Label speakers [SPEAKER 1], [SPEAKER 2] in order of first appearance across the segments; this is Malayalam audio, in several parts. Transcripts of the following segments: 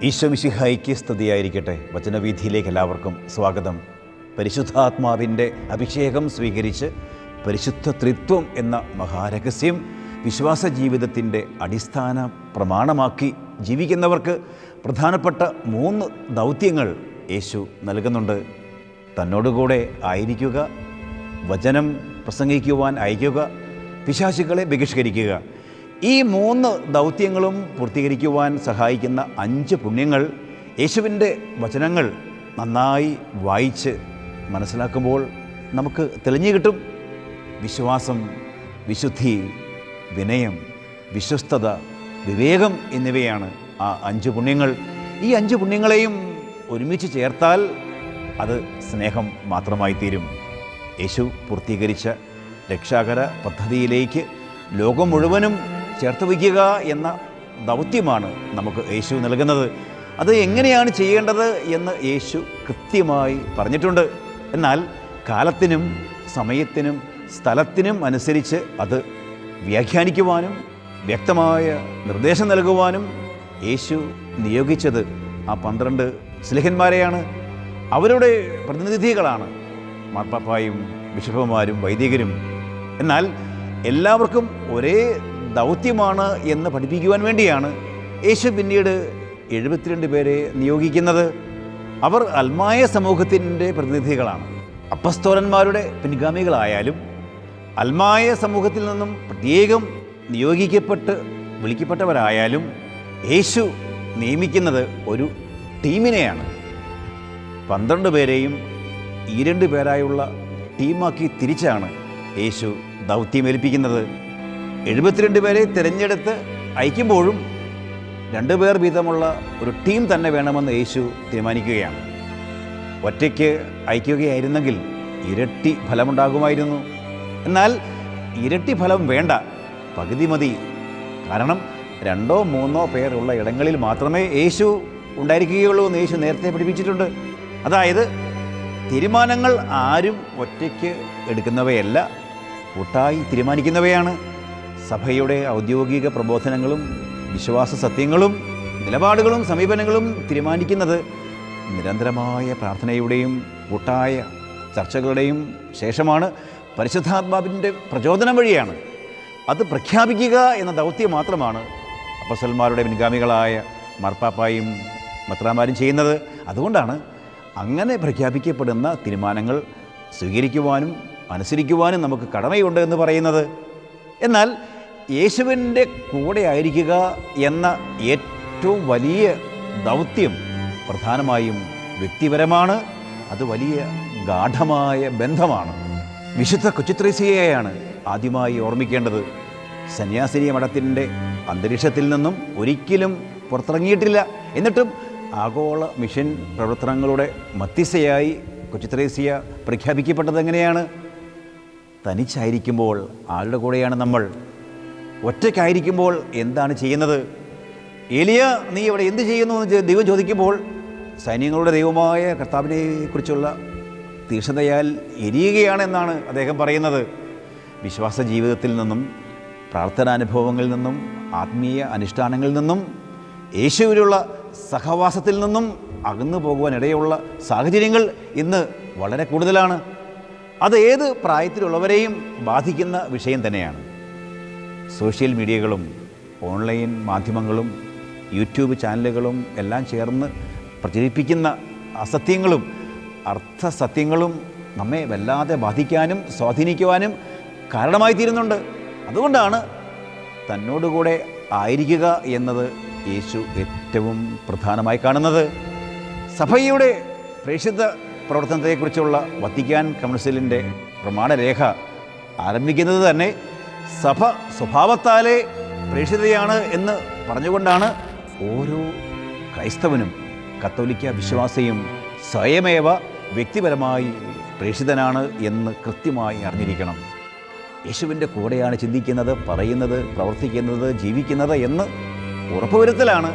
[SPEAKER 1] ഈശോ മിശിഹായ്ക്ക് സ്തുതിയായിരിക്കട്ടെ. വചനവീഥിയിലേക്ക് എല്ലാവർക്കും സ്വാഗതം. പരിശുദ്ധാത്മാവിൻ്റെ അഭിഷേകം സ്വീകരിച്ച് പരിശുദ്ധ ത്രിത്വം എന്ന മഹാരഹസ്യം വിശ്വാസ ജീവിതത്തിൻ്റെ അടിസ്ഥാന പ്രമാണമാക്കി ജീവിക്കുന്നവർക്ക് പ്രധാനപ്പെട്ട 3 ദൗത്യങ്ങൾ യേശു നൽകുന്നുണ്ട്. തന്നോടുകൂടെ ആയിരിക്കുക, വചനം പ്രസംഗിക്കുവാൻ അയക്കുക, പിശാചുക്കളെ ബഹിഷ്കരിക്കുക. ഈ 3 ദൗത്യങ്ങളും പൂർത്തീകരിക്കുവാൻ സഹായിക്കുന്ന 5 പുണ്യങ്ങൾ യേശുവിൻ്റെ വചനങ്ങൾ നന്നായി വായിച്ച് മനസ്സിലാക്കുമ്പോൾ നമുക്ക് തെളിഞ്ഞു കിട്ടും. വിശ്വാസം, വിശുദ്ധി, വിനയം, വിശ്വസ്തത, വിവേകം എന്നിവയാണ് ആ 5 പുണ്യങ്ങൾ. ഈ 5 പുണ്യങ്ങളെയും ഒരുമിച്ച് ചേർത്താൽ അത് സ്നേഹം മാത്രമായി തീരും. യേശു പൂർത്തീകരിച്ച രക്ഷാകര പദ്ധതിയിലേക്ക് ലോകം മുഴുവനും ചേർത്ത് വയ്ക്കുക എന്ന ദൗത്യമാണ് നമുക്ക് യേശു നൽകുന്നത്. അത് എങ്ങനെയാണ് ചെയ്യേണ്ടത് എന്ന് യേശു കൃത്യമായി പറഞ്ഞിട്ടുണ്ട്. എന്നാൽ കാലത്തിനും സമയത്തിനും സ്ഥലത്തിനും അനുസരിച്ച് അത് വ്യാഖ്യാനിക്കുവാനും വ്യക്തമായ നിർദ്ദേശം നൽകുവാനും യേശു നിയോഗിച്ചത് ആ 12 ശ്ലീഹന്മാരെയാണ്. അവരുടെ പ്രതിനിധികളാണ് മാർപ്പാപ്പായും ബിഷപ്പുമാരും വൈദികരും. എന്നാൽ എല്ലാവർക്കും ഒരേ ദൗത്യമാണ് എന്ന് പഠിപ്പിക്കുവാൻ വേണ്ടിയാണ് യേശു പിന്നീട് 72 പേരെ നിയോഗിക്കുന്നത്. അവർ അൽമായ സമൂഹത്തിൻ്റെ പ്രതിനിധികളാണ്. അപ്പസ്തോലന്മാരുടെ പിൻഗാമികളായാലും അൽമായ സമൂഹത്തിൽ നിന്നും പ്രത്യേകം നിയോഗിക്കപ്പെട്ട് വിളിക്കപ്പെട്ടവരായാലും യേശു നിയമിക്കുന്നത് ഒരു ടീമിനെയാണ്. 12 പേരെയും 2 പേരായുള്ള ടീമാക്കി തിരിച്ചാണ് യേശു ദൗത്യമേൽപ്പിക്കുന്നത്. 72 പേരെ തിരഞ്ഞെടുത്ത് അയക്കുമ്പോഴും 2 പേർ വീതമുള്ള ഒരു ടീം തന്നെ വേണമെന്ന് യേശു തീരുമാനിക്കുകയാണ്. ഒറ്റയ്ക്ക് അയക്കുകയായിരുന്നെങ്കിൽ ഇരട്ടി ഫലമുണ്ടാകുമായിരുന്നു. എന്നാൽ ഇരട്ടി ഫലം വേണ്ട, പകുതി മതി. കാരണം 2 or 3 പേരുള്ള ഇടങ്ങളിൽ മാത്രമേ യേശു ഉണ്ടായിരിക്കുകയുള്ളൂ എന്ന് യേശു നേരത്തെ പഠിപ്പിച്ചിട്ടുണ്ട്. അതായത് തീരുമാനങ്ങൾ ആരും ഒറ്റയ്ക്ക് എടുക്കുന്നവയല്ല, കൂട്ടായി തീരുമാനിക്കുന്നവയാണ്. സഭയുടെ ഔദ്യോഗിക പ്രബോധനങ്ങളും വിശ്വാസ സത്യങ്ങളും നിലപാടുകളും സമീപനങ്ങളും തീരുമാനിക്കുന്നത് നിരന്തരമായ പ്രാർത്ഥനയുടെയും കൂട്ടായ ചർച്ചകളുടെയും ശേഷമാണ്. പരിശുദ്ധാത്മാവിൻ്റെ പ്രചോദനം വഴിയാണ്. അത് പ്രഖ്യാപിക്കുക എന്ന ദൗത്യം മാത്രമാണ് അപ്പോസ്തലന്മാരുടെ പിൻഗാമികളായ മാർപ്പാപ്പായും മെത്രാന്മാരും ചെയ്യുന്നത്. അതുകൊണ്ടാണ് അങ്ങനെ പ്രഖ്യാപിക്കപ്പെടുന്ന തീരുമാനങ്ങൾ സ്വീകരിക്കുവാനും അനുസരിക്കുവാനും നമുക്ക് കടമയുണ്ട് എന്ന് പറയുന്നത്. എന്നാൽ യേശുവിൻ്റെ കൂടെ ആയിരിക്കുക എന്ന ഏറ്റവും വലിയ ദൗത്യം പ്രധാനമായും വ്യക്തിപരമാണ്. അത് വലിയ ഗാഢമായ ബന്ധമാണ്. വിശുദ്ധ കൊച്ചുത്രേസ്യയെയാണ് ആദ്യമായി ഓർമ്മിക്കേണ്ടത്. സന്യാസിനി മഠത്തിൻ്റെ അന്തരീക്ഷത്തിൽ നിന്നും ഒരിക്കലും പുറത്തിറങ്ങിയിട്ടില്ല. എന്നിട്ടും ആഗോള മിഷൻ പ്രവർത്തനങ്ങളുടെ മധ്യസ്ഥയായി കൊച്ചുത്രേസ്യ പ്രഖ്യാപിക്കപ്പെട്ടത് എങ്ങനെയാണ്? തനിച്ചായിരിക്കുമ്പോൾ ആരുടെ കൂടെയാണ് നമ്മൾ? ഒറ്റയ്ക്കായിരിക്കുമ്പോൾ എന്താണ് ചെയ്യുന്നത്? ഏലിയ, നീ ഇവിടെ എന്ത് ചെയ്യുന്നു എന്ന് ദൈവം ചോദിക്കുമ്പോൾ സൈന്യങ്ങളുടെ ദൈവമായ കർത്താവിനെ കുറിച്ചുള്ള തീക്ഷ്ണതയാൽ എരിയുകയാണെന്നാണ് അദ്ദേഹം പറയുന്നത്. വിശ്വാസ ജീവിതത്തിൽ നിന്നും പ്രാർത്ഥനാനുഭവങ്ങളിൽ നിന്നും ആത്മീയ അനുഷ്ഠാനങ്ങളിൽ നിന്നും യേശുവിലുള്ള സഹവാസത്തിൽ നിന്നും അകന്നു പോകുവാനിടയുള്ള സാഹചര്യങ്ങൾ ഇന്ന് വളരെ കൂടുതലാണ്. അത് ഏത് പ്രായത്തിലുള്ളവരെയും ബാധിക്കുന്ന വിഷയം തന്നെയാണ്. സോഷ്യൽ മീഡിയകളും ഓൺലൈൻ മാധ്യമങ്ങളും യൂട്യൂബ് ചാനലുകളും എല്ലാം ചേർന്ന് പ്രചരിപ്പിക്കുന്ന അസത്യങ്ങളും അർത്ഥസത്യങ്ങളും നമ്മെ വല്ലാതെ ബാധിക്കാനും സ്വാധീനിക്കുവാനും കാരണമായി തീരുന്നുണ്ട്. അതുകൊണ്ടാണ് തന്നോടുകൂടെ ആയിരിക്കുക എന്നത് യേശു ഏറ്റവും പ്രധാനമായി കാണുന്നത്. സഭയുടെ പ്രേക്ഷിത പ്രവർത്തനത്തെക്കുറിച്ചുള്ള വത്തിക്കാൻ കൗൺസിലിൻ്റെ പ്രമാണരേഖ ആരംഭിക്കുന്നത് തന്നെ സഭ സ്വഭാവത്താലേ പ്രേക്ഷിതയാണ് എന്ന് പറഞ്ഞുകൊണ്ടാണ്. ഓരോ ക്രൈസ്തവനും കത്തോലിക്ക വിശ്വാസിയും സ്വയമേവ വ്യക്തിപരമായി പ്രേക്ഷിതനാണ് എന്ന് കൃത്യമായി അറിഞ്ഞിരിക്കണം. യേശുവിൻ്റെ കൂടെയാണ് ചിന്തിക്കുന്നത്, പറയുന്നത്, പ്രവർത്തിക്കുന്നത്, ജീവിക്കുന്നത് എന്ന് ഉറപ്പുവരുത്തലാണ്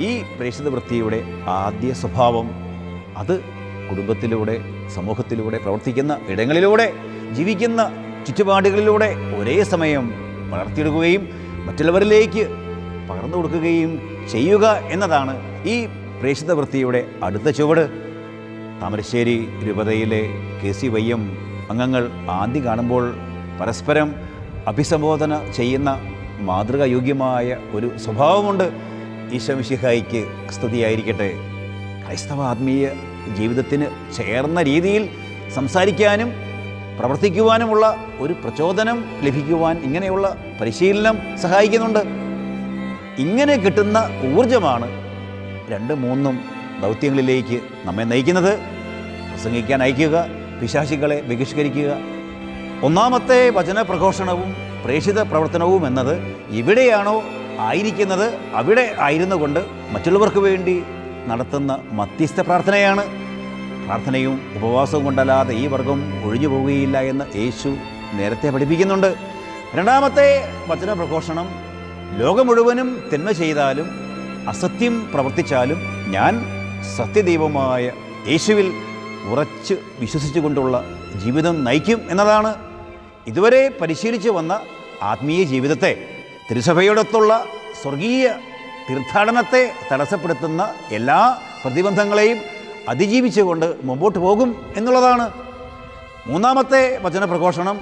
[SPEAKER 1] ഈ പ്രേക്ഷിത വൃത്തിയുടെ ആദ്യ സ്വഭാവം. അത് കുടുംബത്തിലൂടെ, സമൂഹത്തിലൂടെ, പ്രവർത്തിക്കുന്ന ഇടങ്ങളിലൂടെ, ജീവിക്കുന്ന ചുറ്റുപാടുകളിലൂടെ ഒരേ സമയം വളർത്തിയെടുക്കുകയും മറ്റുള്ളവരിലേക്ക് പകർന്നു കൊടുക്കുകയും ചെയ്യുക എന്നതാണ് ഈ പ്രേക്ഷിത വൃത്തിയുടെ അടുത്ത ചുവട്? താമരശ്ശേരി രൂപതയിലെ KCYM അംഗങ്ങൾ ആദ്യം കാണുമ്പോൾ പരസ്പരം അഭിസംബോധന ചെയ്യുന്ന മാതൃകായോഗ്യമായ ഒരു സ്വഭാവമുണ്ട്. ഈശോ മിശിഹായിക്ക് സ്തുതിയായിരിക്കട്ടെ. ക്രൈസ്തവ ആത്മീയ ജീവിതത്തിന് ചേർന്ന രീതിയിൽ സംസാരിക്കാനും പ്രവർത്തിക്കുവാനുമുള്ള ഒരു പ്രചോദനം ലഭിക്കുവാൻ ഇങ്ങനെയുള്ള പരിശീലനം സഹായിക്കുന്നുണ്ട്. ഇങ്ങനെ കിട്ടുന്ന ഊർജമാണ് 2-3 ദൗത്യങ്ങളിലേക്ക് നമ്മെ നയിക്കുന്നത്. പ്രസംഗിക്കാൻ അയക്കുക, പിശാചുക്കളെ ബഹിഷ്കരിക്കുക. ഒന്നാമത്തെ വചന പ്രഘോഷണവും പ്രേക്ഷിത പ്രവർത്തനവും എന്നത് എവിടെയാണോ ആയിരിക്കുന്നത് അവിടെ ആയിരുന്നു കൊണ്ട് മറ്റുള്ളവർക്ക് വേണ്ടി നടത്തുന്ന മധ്യസ്ഥ പ്രാർത്ഥനയാണ്. പ്രാർത്ഥനയും ഉപവാസവും കൊണ്ടല്ലാതെ ഈ വർഗം ഒഴിഞ്ഞു പോവുകയില്ല എന്ന് യേശു നേരത്തെ പഠിപ്പിക്കുന്നുണ്ട്. രണ്ടാമത്തെ വചന പ്രഘോഷണം ലോകം മുഴുവനും തിന്മ ചെയ്താലും അസത്യം പ്രവർത്തിച്ചാലും ഞാൻ സത്യദൈവമായ യേശുവിൽ ഉറച്ച് വിശ്വസിച്ചുകൊണ്ടുള്ള ജീവിതം നയിക്കും എന്നതാണ്. ഇതുവരെ പരിശീലിച്ചു വന്ന ആത്മീയ ജീവിതത്തെ, തിരുസഭയോടൊത്തുള്ള സ്വർഗീയ തീർത്ഥാടനത്തെ തടസ്സപ്പെടുത്തുന്ന എല്ലാ പ്രതിബന്ധങ്ങളെയും അതിജീവിച്ചുകൊണ്ട് മുമ്പോട്ട് പോകും എന്നുള്ളതാണ്. മൂന്നാമത്തെ വചനപ്രഘോഷണം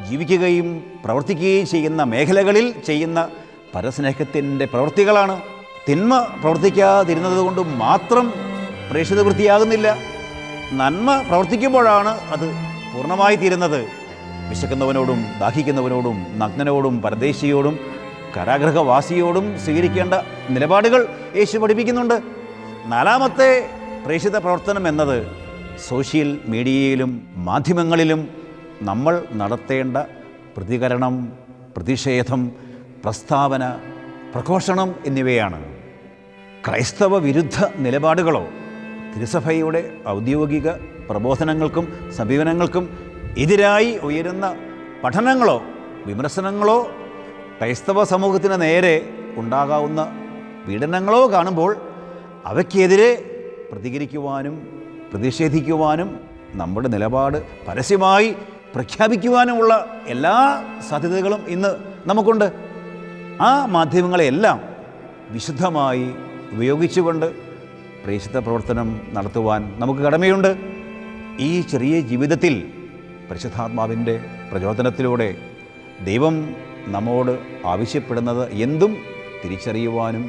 [SPEAKER 1] ജീവിക്കുകയും പ്രവർത്തിക്കുകയും ചെയ്യുന്ന മേഖലകളിൽ ചെയ്യുന്ന പരസ്നേഹത്തിൻ്റെ പ്രവൃത്തികളാണ്. തിന്മ പ്രവർത്തിക്കാതിരുന്നത് കൊണ്ട് മാത്രം പ്രേക്ഷിത വൃത്തിയാകുന്നില്ല. നന്മ പ്രവർത്തിക്കുമ്പോഴാണ് അത് പൂർണ്ണമായി തീരുന്നത്. വിശക്കുന്നവനോടും ദാഹിക്കുന്നവനോടും നഗ്നനോടും പരദേശിയോടും കാരാഗൃഹവാസിയോടും സ്വീകരിക്കേണ്ട നിലപാടുകൾ യേശു പഠിപ്പിക്കുന്നുണ്ട്. നാലാമത്തെ പ്രേക്ഷിത പ്രവർത്തനം എന്നത് സോഷ്യൽ മീഡിയയിലും മാധ്യമങ്ങളിലും നമ്മൾ നടത്തേണ്ട പ്രതികരണം, പ്രതിഷേധം, പ്രസ്താവന, പ്രഘോഷണം എന്നിവയാണ്. ക്രൈസ്തവ വിരുദ്ധ നിലപാടുകളോ തിരുസഭയുടെ ഔദ്യോഗിക പ്രബോധനങ്ങൾക്കും സമീപനങ്ങൾക്കും എതിരായി ഉയരുന്ന പഠനങ്ങളോ വിമർശനങ്ങളോ ക്രൈസ്തവ സമൂഹത്തിന് നേരെ ഉണ്ടാകാവുന്ന പീഡനങ്ങളോ കാണുമ്പോൾ അവയ്ക്കെതിരെ പ്രതികരിക്കുവാനും പ്രതിഷേധിക്കുവാനും നമ്മുടെ നിലപാട് പരസ്യമായി പ്രഖ്യാപിക്കുവാനുമുള്ള എല്ലാ സാധ്യതകളും ഇന്ന് നമുക്കുണ്ട്. ആ മാധ്യമങ്ങളെല്ലാം വിശുദ്ധമായി ഉപയോഗിച്ചുകൊണ്ട് പ്രേക്ഷിത പ്രവർത്തനം നടത്തുവാൻ നമുക്ക് കടമയുണ്ട്. ഈ ചെറിയ ജീവിതത്തിൽ പരിശുദ്ധാത്മാവിൻ്റെ പ്രചോദനത്തിലൂടെ ദൈവം നമ്മോട് ആവശ്യപ്പെടുന്നത് എന്തും തിരിച്ചറിയുവാനും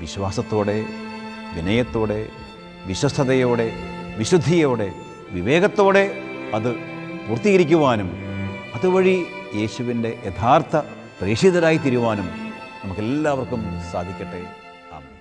[SPEAKER 1] വിശ്വാസത്തോടെ, വിനയത്തോടെ, വിശ്വസ്തയോടെ, വിശുദ്ധിയോടെ, വിവേകത്തോടെ അത് പൂർത്തീകരിക്കുവാനും അതുവഴി യേശുവിൻ്റെ യഥാർത്ഥ പ്രേക്ഷിതരായി തീരുവാനും നമുക്കെല്ലാവർക്കും സാധിക്കട്ടെ. ആമേൻ.